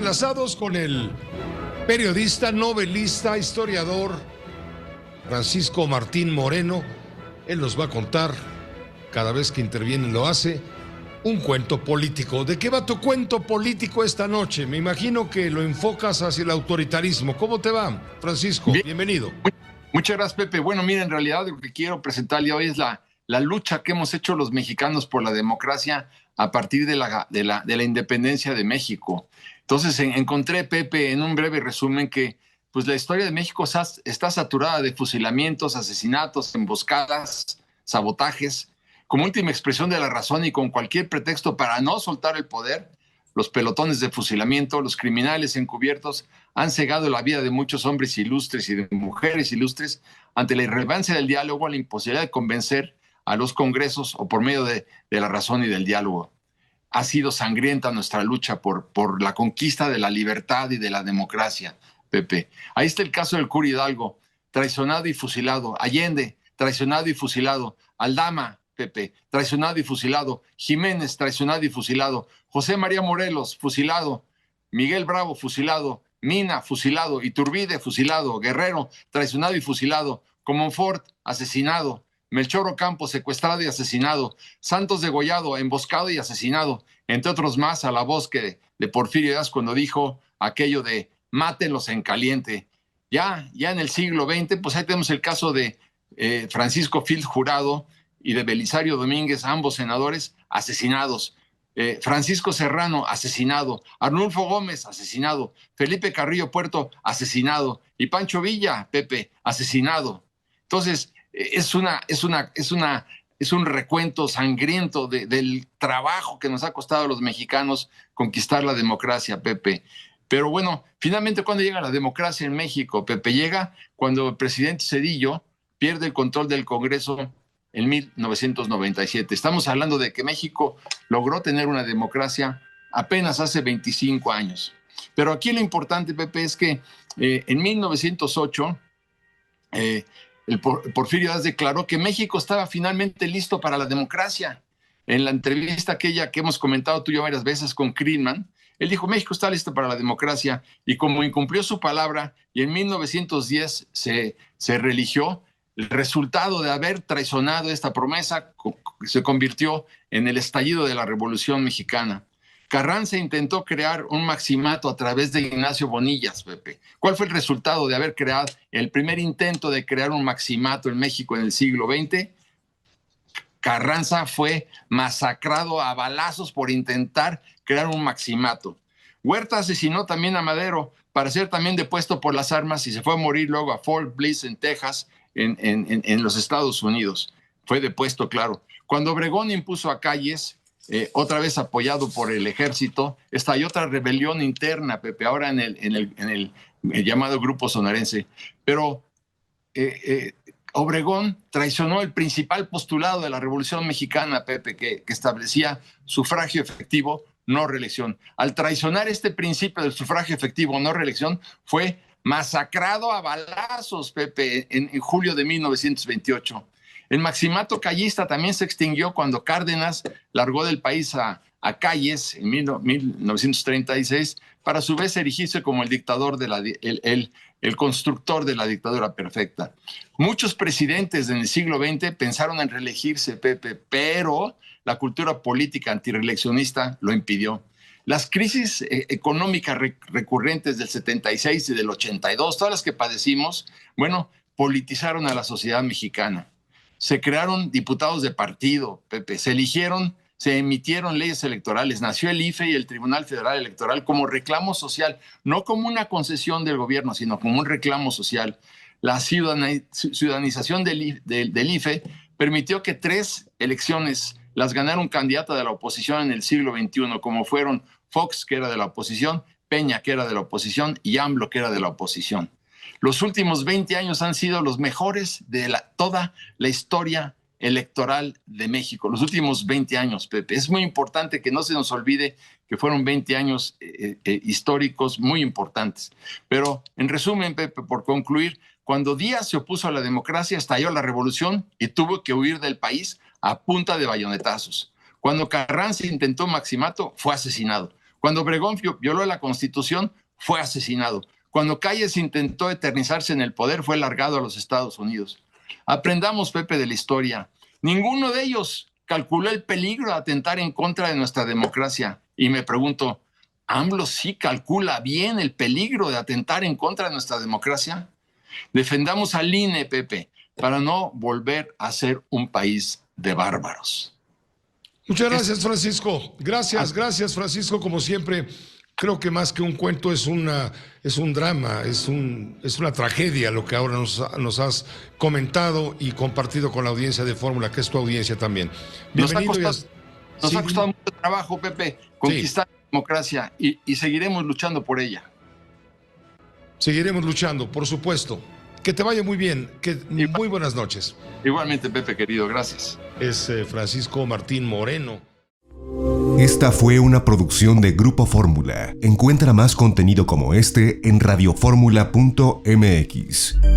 enlazados con el periodista, novelista, historiador Francisco Martín Moreno. Él nos va a contar, cada vez que interviene lo hace, un cuento político. ¿De qué va tu cuento político esta noche? Me imagino que lo enfocas hacia el autoritarismo. ¿Cómo te va, Francisco? Bien. Bienvenido. Muchas gracias, Pepe. Bueno, mira, en realidad lo que quiero presentar hoy es la lucha que hemos hecho los mexicanos por la democracia a partir de la independencia de México. Entonces encontré, Pepe, en un breve resumen que pues, la historia de México está saturada de fusilamientos, asesinatos, emboscadas, sabotajes. Como última expresión de la razón y con cualquier pretexto para no soltar el poder, los pelotones de fusilamiento, los criminales encubiertos han cegado la vida de muchos hombres ilustres y de mujeres ilustres ante la irrelevancia del diálogo, la imposibilidad de convencer a los congresos o por medio de la razón y del diálogo. Ha sido sangrienta nuestra lucha por la conquista de la libertad y de la democracia, Pepe. Ahí está el caso del cura Hidalgo, traicionado y fusilado. Allende, traicionado y fusilado. Aldama, Pepe, traicionado y fusilado. Jiménez, traicionado y fusilado. José María Morelos, fusilado. Miguel Bravo, fusilado. Mina, fusilado. Iturbide, fusilado. Guerrero, traicionado y fusilado. Comonfort, asesinado. Melchor Ocampo, secuestrado y asesinado. Santos degollado, emboscado y asesinado. Entre otros más, a la voz de Porfirio Díaz cuando dijo aquello de mátenlos en caliente. Ya en el siglo XX, pues ahí tenemos el caso de Francisco Field Jurado y de Belisario Domínguez, ambos senadores, asesinados. Francisco Serrano, asesinado. Arnulfo Gómez, asesinado. Felipe Carrillo Puerto, asesinado. Y Pancho Villa, Pepe, asesinado. Entonces, es un recuento sangriento del trabajo que nos ha costado a los mexicanos conquistar la democracia, Pepe. Pero bueno, finalmente, ¿cuándo llega la democracia en México, Pepe? Llega cuando el presidente Zedillo pierde el control del Congreso en 1997. Estamos hablando de que México logró tener una democracia apenas hace 25 años. Pero aquí lo importante, Pepe, es que en 1908 Porfirio Díaz declaró que México estaba finalmente listo para la democracia. En la entrevista aquella que hemos comentado tú y yo varias veces con Friedman, él dijo, México está listo para la democracia, y como incumplió su palabra y en 1910 se reeligió, el resultado de haber traicionado esta promesa se convirtió en el estallido de la Revolución Mexicana. Carranza intentó crear un maximato a través de Ignacio Bonillas, Pepe. ¿Cuál fue el resultado de haber creado el primer intento de crear un maximato en México en el siglo XX? Carranza fue masacrado a balazos por intentar crear un maximato. Huerta asesinó también a Madero para ser también depuesto por las armas y se fue a morir luego a Fort Bliss, en Texas, en los Estados Unidos. Fue depuesto, claro. Cuando Obregón impuso a Calles, otra vez apoyado por el ejército, estalló otra rebelión interna, Pepe, ahora en el llamado Grupo Sonorense. Pero Obregón traicionó el principal postulado de la Revolución Mexicana, Pepe, que establecía sufragio efectivo, no reelección. Al traicionar este principio del sufragio efectivo, no reelección, fue masacrado a balazos, Pepe, en julio de 1928. El maximato callista también se extinguió cuando Cárdenas largó del país a Calles en 1936 para a su vez erigirse como el dictador, el constructor de la dictadura perfecta. Muchos presidentes en el siglo XX pensaron en reelegirse, Pepe, pero la cultura política antireeleccionista lo impidió. Las crisis económicas recurrentes del 76 y del 82, todas las que padecimos, bueno, politizaron a la sociedad mexicana. Se crearon diputados de partido, Pepe, se emitieron leyes electorales, nació el IFE y el Tribunal Federal Electoral como reclamo social, no como una concesión del gobierno, sino como un reclamo social. La ciudadanización del IFE permitió que 3 elecciones las ganara un candidato de la oposición en el siglo XXI, como fueron Fox, que era de la oposición, Peña, que era de la oposición, y AMLO, que era de la oposición. Los últimos 20 años han sido los mejores de toda la historia electoral de México. Los últimos 20 años, Pepe. Es muy importante que no se nos olvide que fueron 20 años históricos muy importantes. Pero, en resumen, Pepe, por concluir, cuando Díaz se opuso a la democracia, estalló la revolución y tuvo que huir del país a punta de bayonetazos. Cuando Carranza intentó maximato, fue asesinado. Cuando Obregón violó la Constitución, fue asesinado. Cuando Calles intentó eternizarse en el poder, fue largado a los Estados Unidos. Aprendamos, Pepe, de la historia. Ninguno de ellos calculó el peligro de atentar en contra de nuestra democracia. Y me pregunto, ¿AMLO sí calcula bien el peligro de atentar en contra de nuestra democracia? Defendamos al INE, Pepe, para no volver a ser un país de bárbaros. Muchas gracias, Francisco. Gracias, Francisco, como siempre. Creo que más que un cuento es un drama, es una tragedia lo que ahora nos has comentado y compartido con la audiencia de Fórmula, que es tu audiencia también. Bienvenido. Nos ha costado mucho trabajo, Pepe, conquistar la democracia y seguiremos luchando por ella. Seguiremos luchando, por supuesto. Que te vaya muy bien. Muy buenas noches. Igualmente, Pepe, querido. Gracias. Es Francisco Martín Moreno. Esta fue una producción de Grupo Fórmula. Encuentra más contenido como este en radioformula.mx.